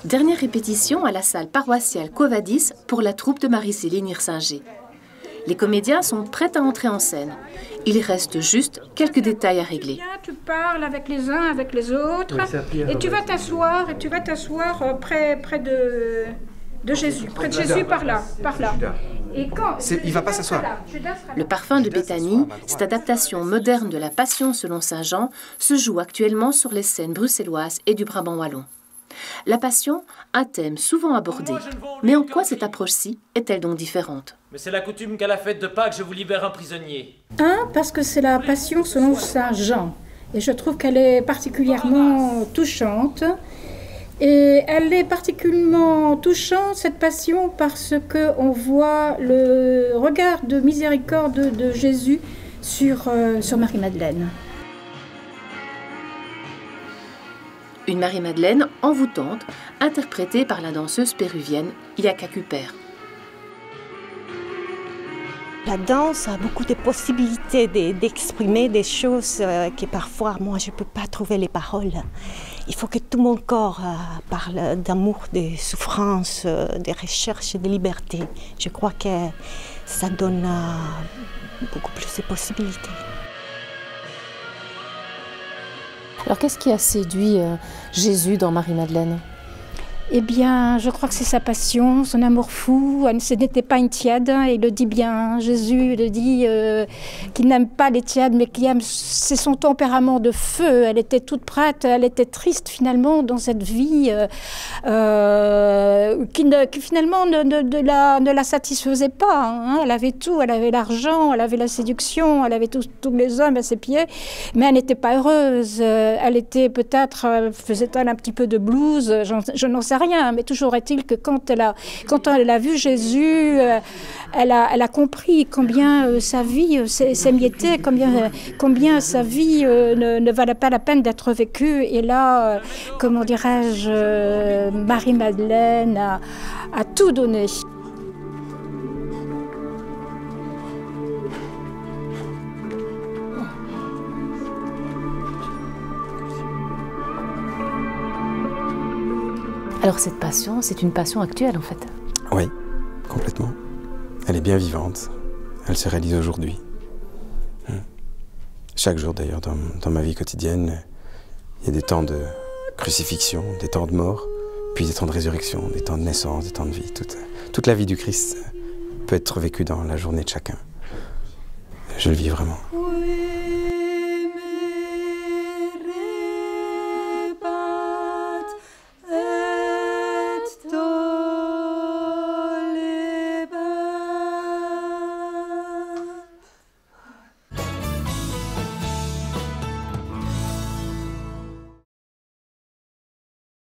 Dernière répétition à la salle paroissiale Covadis pour la troupe de Marie-Céline Hirsinger. Les comédiens sont prêts à entrer en scène. Il reste juste quelques détails à régler. Tu parles avec les uns, avec les autres, et tu vas t'asseoir, près de Jésus, près de Jésus par là. Et quand il va pas s'asseoir. Le parfum de Béthanie, cette adaptation moderne de la Passion selon saint Jean, se joue actuellement sur les scènes bruxelloises et du Brabant wallon. La Passion, un thème souvent abordé. Mais en quoi cette approche-ci est-elle donc différente? Mais c'est la coutume qu'à la fête de Pâques, je vous libère un prisonnier. Parce que c'est la Passion selon saint Jean. Et je trouve qu'elle est particulièrement touchante. Et elle est particulièrement touchante, cette Passion, parce qu'on voit le regard de miséricorde de Jésus sur Marie-Madeleine. Une Marie-Madeleine envoûtante, interprétée par la danseuse péruvienne Yaka Kuper. La danse a beaucoup de possibilités d'exprimer des choses que parfois, moi, je ne peux pas trouver les paroles. Il faut que tout mon corps parle d'amour, de souffrance, de recherche et de liberté. Je crois que ça donne beaucoup plus de possibilités. Alors qu'est-ce qui a séduit Jésus dans Marie-Madeleine? Eh bien, je crois que c'est sa passion, son amour fou. Ce n'était pas une tiède, il le dit bien. Jésus le dit qu'il n'aime pas les tièdes, mais qu'il aime, c'est son tempérament de feu. Elle était toute prête, elle était triste finalement dans cette vie qui finalement ne la satisfaisait pas. Hein. Elle avait tout, elle avait l'argent, elle avait la séduction, elle avait tous les hommes à ses pieds, mais elle n'était pas heureuse. Elle était peut-être, faisait-elle un petit peu de blues, je n'en sais rien, mais toujours est-il que quand elle a vu Jésus, elle a compris combien sa vie s'émiettait, combien sa vie ne valait pas la peine d'être vécue. Et là, comment dirais-je, Marie-Madeleine a tout donné. Alors cette passion, c'est une passion actuelle en fait? Oui, complètement. Elle est bien vivante. Elle se réalise aujourd'hui. Chaque jour d'ailleurs, dans ma vie quotidienne, il y a des temps de crucifixion, des temps de mort, puis des temps de résurrection, des temps de naissance, des temps de vie. Toute la vie du Christ peut être vécue dans la journée de chacun. Je le vis vraiment.